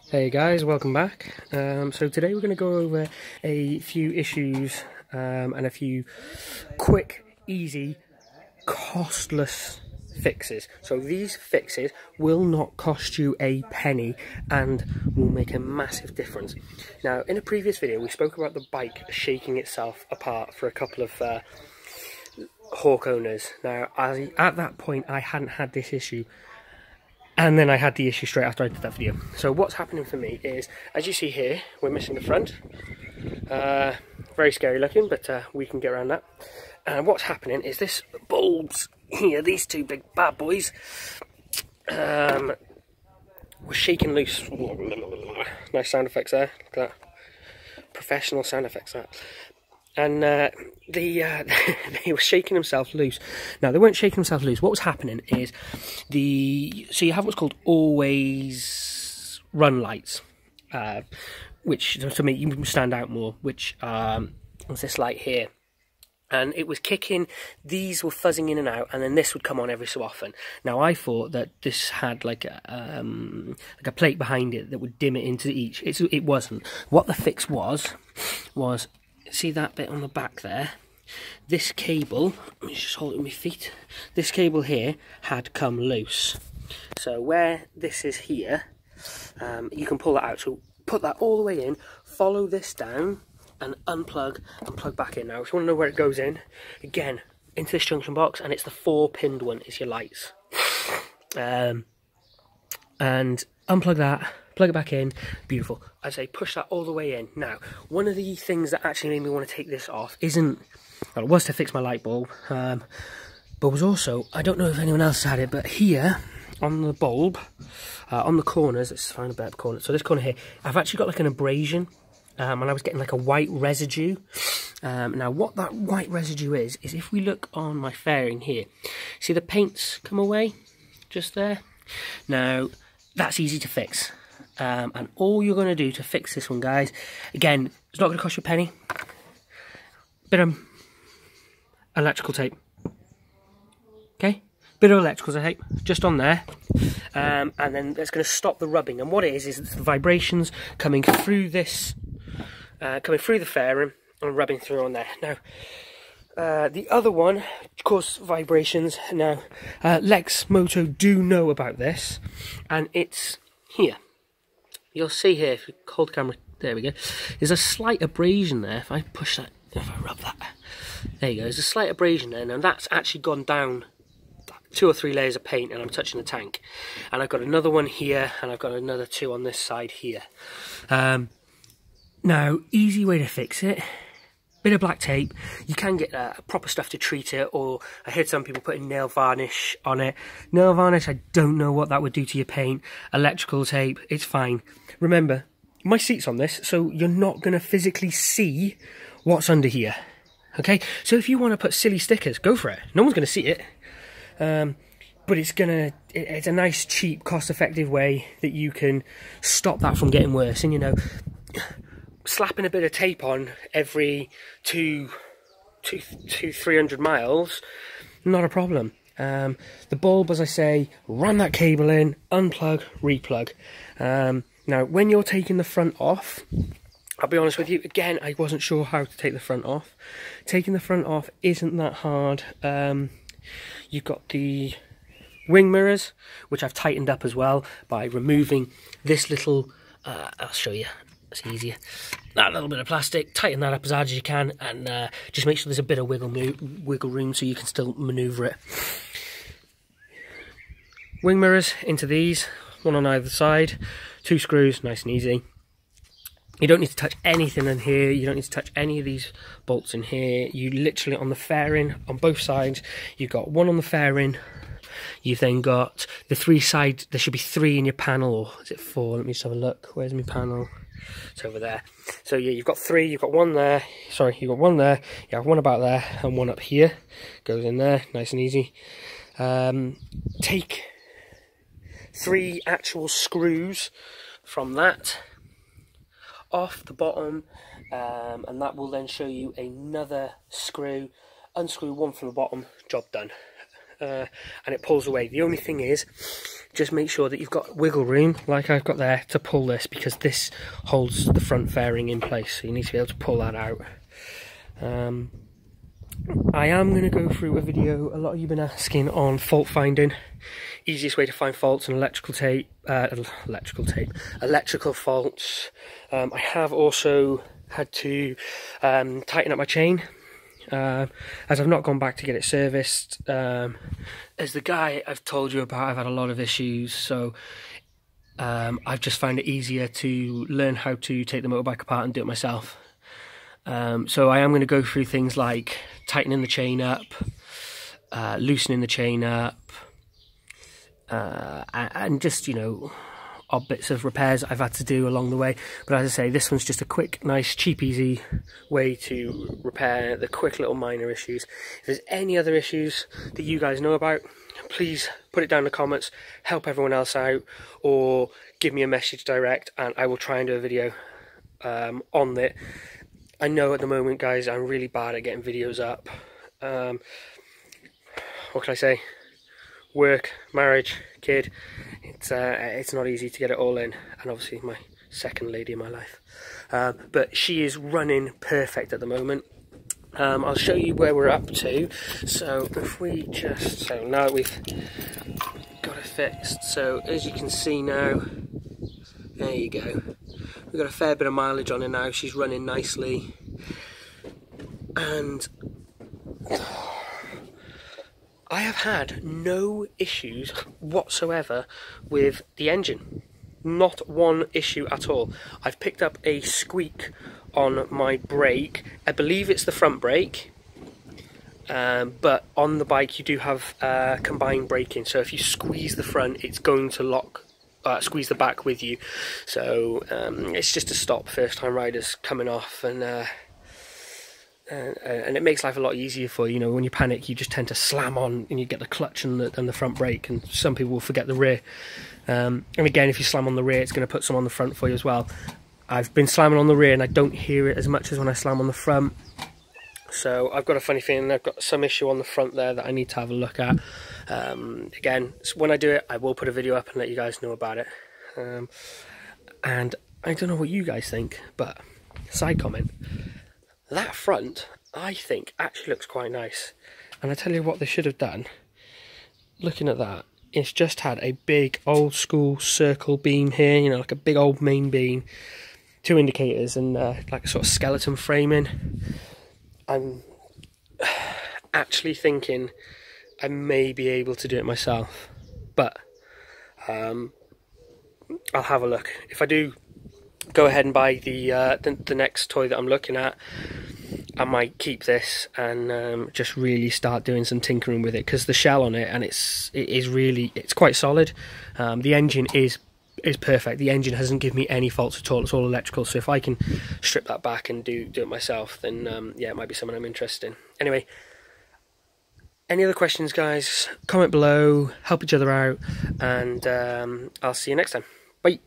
Hey guys, welcome back. So today we're going to go over a few issues and a few quick, easy, costless fixes. So these fixes will not cost you a penny and will make a massive difference. Now, in a previous video we spoke about the bike shaking itself apart for a couple of Hawk owners. Now, at that point I hadn't had this issue. And then I had the issue straight after I did that video. So what's happening for me is, as you see here, we're missing the front. Very scary looking, but we can get around that. And what's happening is this bulbs here, these two big bad boys, were shaking loose. Nice sound effects there. Look at that. Professional sound effects that. And they were shaking themselves loose. Now, they weren't shaking themselves loose. What was happening is so you have what's called always run lights, which to make you stand out more, which was this light here. And it was kicking, these were fuzzing in and out, and then this would come on every so often. Now, I thought that this had like a plate behind it that would dim it into each. It wasn't. What the fix was see that bit on the back there? This cable, let me just hold it with my feet. This cable here had come loose. So where this is here, you can pull that out. So put that all the way in, follow this down, and unplug and plug back in. Now, if you want to know where it goes in, again, into this junction box, and it's the 4-pinned one, is your lights. And unplug that, plug it back in, beautiful. I say push that all the way in. Now, one of the things that actually made me want to take this off isn't, well, it was to fix my light bulb, but was also, I don't know if anyone else had it, but here on the bulb, on the corners, let's find a better corner. So this corner here, I've actually got like an abrasion, and I was getting like a white residue. Now, what that white residue is if we look on my fairing here, see the paints come away just there? Now, that's easy to fix. And all you're going to do to fix this one, guys, again, it's not going to cost you a penny. Bit of electrical tape. Okay? Bit of electrical tape, just on there. And then that's going to stop the rubbing. And what it is it's the vibrations coming through this, coming through the fairing and rubbing through on there. Now, the other one causes vibrations. Now, Lexmoto do know about this, and it's here. You'll see here, if you hold the camera, there we go. There's a slight abrasion there. If I push that, if I rub that, there you go. There's a slight abrasion there, and that's actually gone down 2 or 3 layers of paint, and I'm touching the tank. And I've got another one here, and I've got another 2 on this side here. Now, easy way to fix it. Bit of black tape. You can get proper stuff to treat it, or I heard some people putting nail varnish on it. Nail varnish, I don't know what that would do to your paint. Electrical tape, it's fine. Remember, my seat's on this, so you're not going to physically see what's under here. Okay, so if you want to put silly stickers, go for it. No one's going to see it. But it's a nice, cheap, cost-effective way that you can stop that from getting worse. And, you know, slapping a bit of tape on every 300 miles, not a problem. The bulb, as I say, run that cable in, unplug, replug. Now, when you're taking the front off, I'll be honest with you, again, I wasn't sure how to take the front off. Taking the front off isn't that hard. You've got the wing mirrors, which I've tightened up as well by removing this little, I'll show you. It's easier. That little bit of plastic, tighten that up as hard as you can, and just make sure there's a bit of wiggle room so you can still manoeuvre it. Wing mirrors into these, one on either side, 2 screws, nice and easy. You don't need to touch anything in here, you don't need to touch any of these bolts in here. You literally, on the fairing, on both sides, you've got one on the fairing. You've then got the 3 sides, there should be 3 in your panel, or is it 4? Let me just have a look. Where's my panel? It's over there. So yeah, you've got 3, you've got 1 there, sorry, you've got 1 there, you have 1 about there, and 1 up here. Goes in there, nice and easy. Take 3 actual screws from that off the bottom, and that will then show you another screw. Unscrew 1 from the bottom, job done. and it pulls away. The only thing is, just make sure that you've got wiggle room, like I've got there, to pull this, because this holds the front fairing in place, so you need to be able to pull that out. I am going to go through a video a lot of you have been asking on fault finding. Easiest way to find faults and electrical faults. I have also had to tighten up my chain, as I've not gone back to get it serviced. As the guy I've told you about, I've had a lot of issues, so I've just found it easier to learn how to take the motorbike apart and do it myself. So I am going to go through things like tightening the chain up, loosening the chain up, and just, you know, odd bits of repairs I've had to do along the way. But as I say, this one's just a quick, nice, cheap, easy way to repair the quick little minor issues. If there's any other issues that you guys know about, please put it down in the comments, help everyone else out, or give me a message direct and I will try and do a video on it. I know at the moment, guys, I'm really bad at getting videos up. What can I say? Work, marriage, kid. It's not easy to get it all in, and obviously my second lady in my life. But she is running perfect at the moment. I'll show you where we're up to. So if we just, so now we've got it fixed. So as you can see now, there you go. We've got a fair bit of mileage on her now. She's running nicely, and I have had no issues whatsoever with the engine. Not one issue at all. I've picked up a squeak on my brake. I believe it's the front brake, but on the bike you do have combined braking, so if you squeeze the front, it's going to lock. Squeeze the back with you, so it's just to stop first time riders coming off, and it makes life a lot easier for you. You know, when you panic, you just tend to slam on and you get the clutch and the front brake, and some people will forget the rear. And again, if you slam on the rear, it's going to put some on the front for you as well. I've been slamming on the rear and I don't hear it as much as when I slam on the front, so I've got a funny feeling I've got some issue on the front there that I need to have a look at. Again, when I do it, I will put a video up and let you guys know about it. And I don't know what you guys think, but side comment, that front I think actually looks quite nice. And I tell you what they should have done, looking at that, it's just had a big old school circle beam here, you know, like a big old main beam, 2 indicators, and like a sort of skeleton framing. I'm actually thinking I may be able to do it myself, but I'll have a look. If I do go ahead and buy the next toy that I'm looking at, I might keep this and just really start doing some tinkering with it, because the shell on it, and it's quite solid. The engine is perfect. The engine hasn't given me any faults at all. It's all electrical, so if I can strip that back and do it myself, then yeah, it might be something I'm interested in. Anyway, any other questions, guys, comment below, help each other out, and I'll see you next time. Bye.